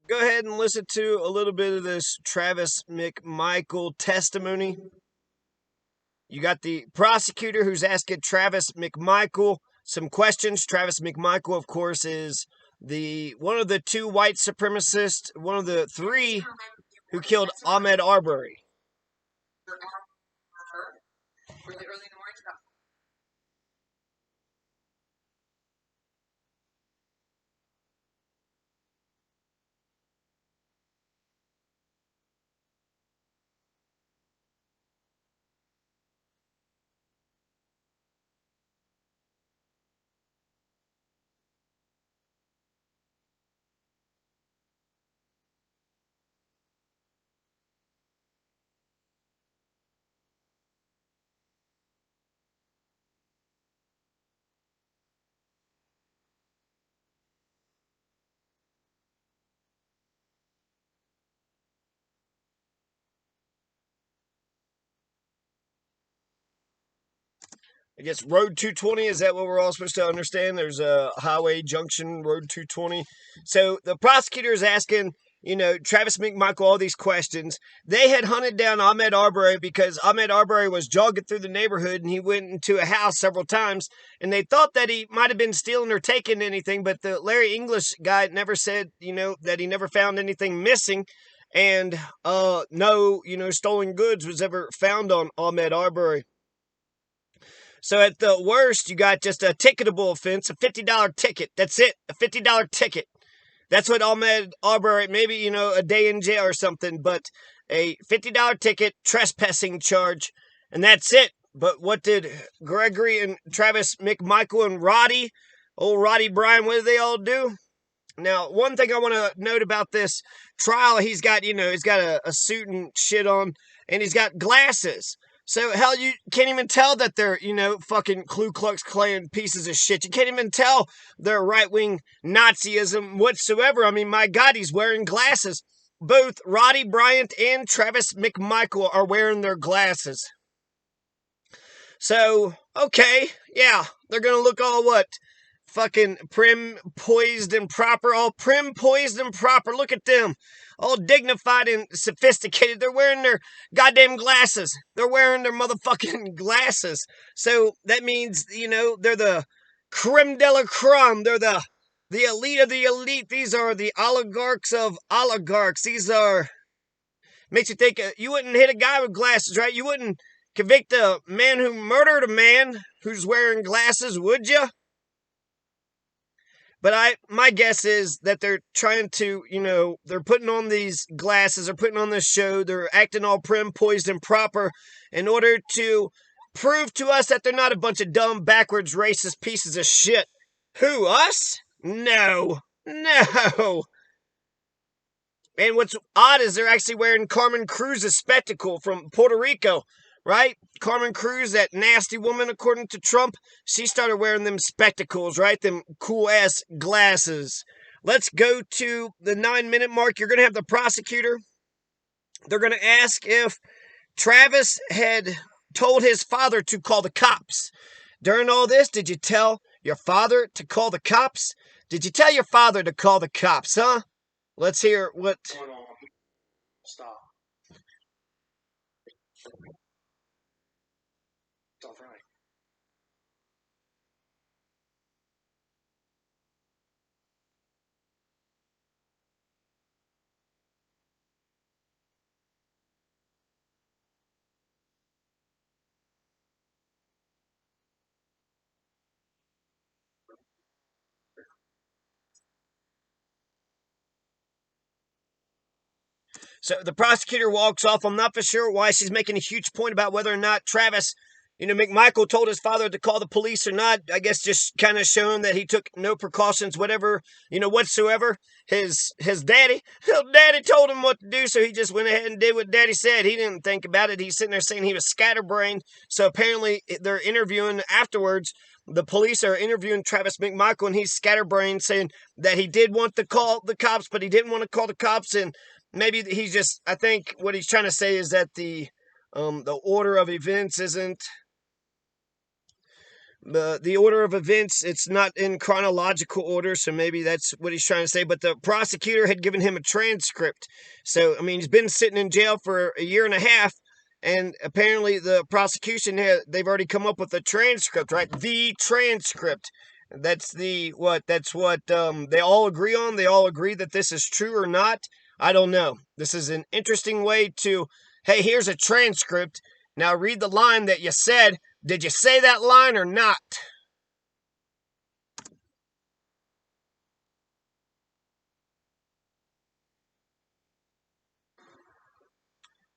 go ahead and listen to a little bit of this Travis McMichael testimony. You got the prosecutor who's asking Travis McMichael some questions. Travis McMichael, of course, is the one of the two white supremacists, one of the three who killed Ahmaud Arbery. I guess Road 220, is that what we're all supposed to understand? There's a highway junction, Road 220. So the prosecutor is asking, Travis McMichael all these questions. They had hunted down Ahmaud Arbery because Ahmaud Arbery was jogging through the neighborhood and he went into a house several times. And they thought that he might have been stealing or taking anything, but the Larry English guy never said, that he never found anything missing. And no, stolen goods was ever found on Ahmaud Arbery. So at the worst, you got just a ticketable offense, a $50 ticket. That's it, a $50 ticket. That's what Ahmaud Arbery, maybe, a day in jail or something, but a $50 ticket, trespassing charge, and that's it. But what did Gregory and Travis McMichael and old Roddy Bryan, what did they all do? Now, one thing I want to note about this trial, he's got a suit and shit on, and he's got glasses. So, hell, you can't even tell that they're, fucking Ku Klux Klan pieces of shit. You can't even tell they're right-wing Nazism whatsoever. I mean, my God, he's wearing glasses. Both Roddy Bryant and Travis McMichael are wearing their glasses. So, okay, yeah, they're gonna look all what? Fucking prim, poised, and proper. All prim, poised, and proper. Look at them. All dignified and sophisticated. They're wearing their goddamn glasses. They're wearing their motherfucking glasses. So that means, they're the creme de la creme. They're the elite of the elite. These are the oligarchs of oligarchs. These are, makes you think, you wouldn't hit a guy with glasses, right? You wouldn't convict a man who murdered a man who's wearing glasses, would you? But my guess is that they're trying to, they're putting on these glasses, they're putting on this show, they're acting all prim, poised, and proper in order to prove to us that they're not a bunch of dumb, backwards, racist pieces of shit. Who, us? No. No. And what's odd is they're actually wearing Carmen Cruz's spectacle from Puerto Rico, right? Carmen Cruz, that nasty woman, according to Trump, she started wearing them spectacles, right? Them cool ass glasses. Let's go to the 9-minute mark. You're going to have the prosecutor. They're going to ask if Travis had told his father to call the cops. During all this, did you tell your father to call the cops? Did you tell your father to call the cops, huh? Let's hear what. Hold on. Stop. It's all right. So the prosecutor walks off. I'm not for sure why she's making a huge point about whether or not Travis, McMichael told his father to call the police or not. I guess just kind of showing that he took no precautions, whatever, whatsoever. His daddy told him what to do, so he just went ahead and did what daddy said. He didn't think about it. He's sitting there saying he was scatterbrained. So apparently they're interviewing afterwards. The police are interviewing Travis McMichael, and he's scatterbrained, saying that he did want to call the cops, but he didn't want to call the cops, and maybe he's just, I think what he's trying to say is that the order of events isn't the order of events, it's not in chronological order, so maybe that's what he's trying to say. But the prosecutor had given him a transcript. So, I mean, he's been sitting in jail for a year and a half, and apparently the prosecution, they've already come up with a transcript, right? The transcript. That's what they all agree on. They all agree that this is true or not. I don't know. This is an interesting way to, hey, here's a transcript. Now read the line that you said. Did you say that line or not?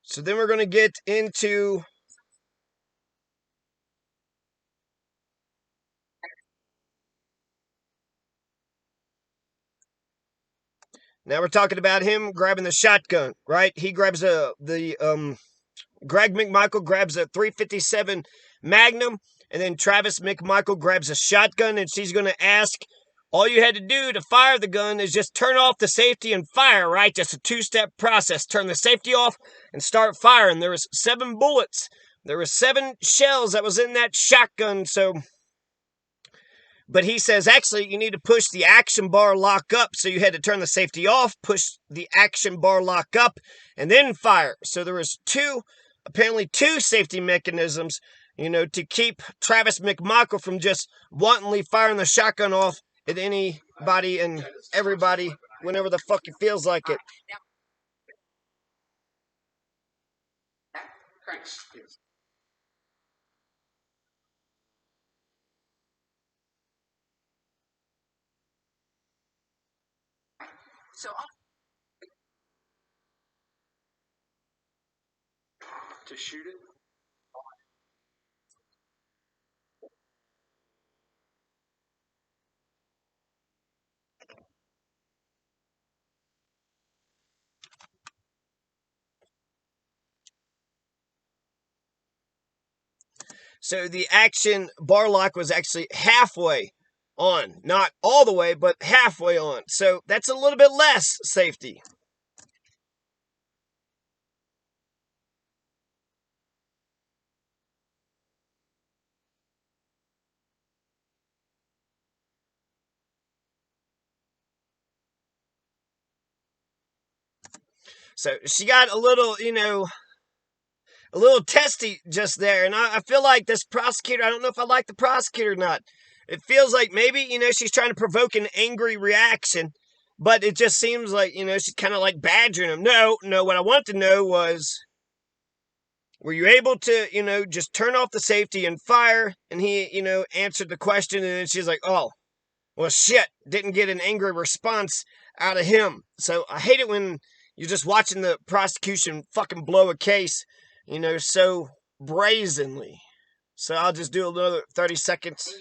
So then we're going to get into. Now we're talking about him grabbing the shotgun, right? He grabs Greg McMichael grabs a 357 Magnum, and then Travis McMichael grabs a shotgun, and she's going to ask, all you had to do to fire the gun is just turn off the safety and fire, right? Just a two-step process. Turn the safety off and start firing. There was 7 bullets. There was 7 shells that was in that shotgun, so. But he says, actually, you need to push the action bar lock up. So you had to turn the safety off, push the action bar lock up, and then fire. So there was apparently two safety mechanisms, to keep Travis McMichael from just wantonly firing the shotgun off at anybody and everybody whenever the fuck it feels like it. To shoot it. So the action bar lock was actually halfway on. Not all the way, but halfway on. So that's a little bit less safety. So she got a little testy just there. And I feel like this prosecutor, I don't know if I like the prosecutor or not. It feels like maybe, she's trying to provoke an angry reaction, but it just seems like, she's kind of like badgering him. No, what I want to know was, were you able to, just turn off the safety and fire? And he, answered the question. And then she's like, oh, well, shit, didn't get an angry response out of him. So I hate it when you're just watching the prosecution fucking blow a case, so brazenly. So I'll just do another 30 seconds.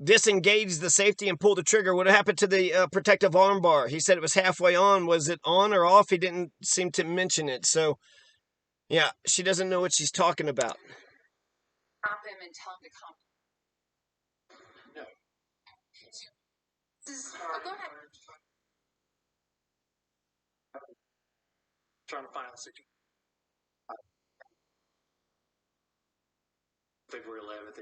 Disengage the safety and pull the trigger. What happened to the protective armbar? He said it was halfway on. Was it on or off? He didn't seem to mention it. So, yeah, she doesn't know what she's talking about. Stop him and tell him to come. No. Go ahead. Trying to find out the situation. February 11th.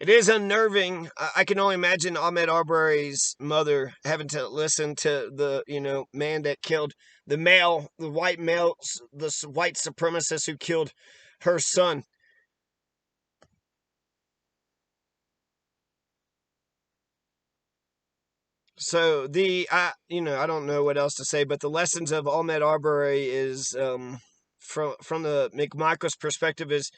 It is unnerving. I can only imagine Ahmaud Arbery's mother having to listen to the, man that killed the white male, the white supremacist who killed her son. So I don't know what else to say, but the lessons of Ahmaud Arbery is, from the McMichael's perspective is,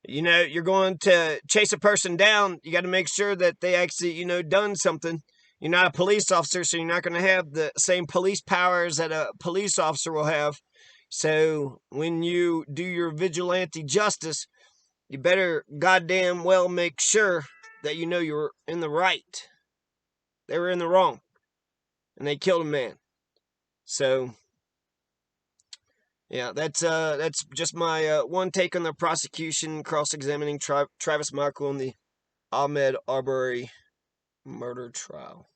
you're going to chase a person down. You got to make sure that they actually, done something. You're not a police officer, so you're not going to have the same police powers that a police officer will have. So when you do your vigilante justice, you better goddamn well make sure that you're in the right. They were in the wrong, and they killed a man. So, Yeah, that's just my one take on the prosecution cross-examining Travis Michael in the Ahmaud Arbery murder trial.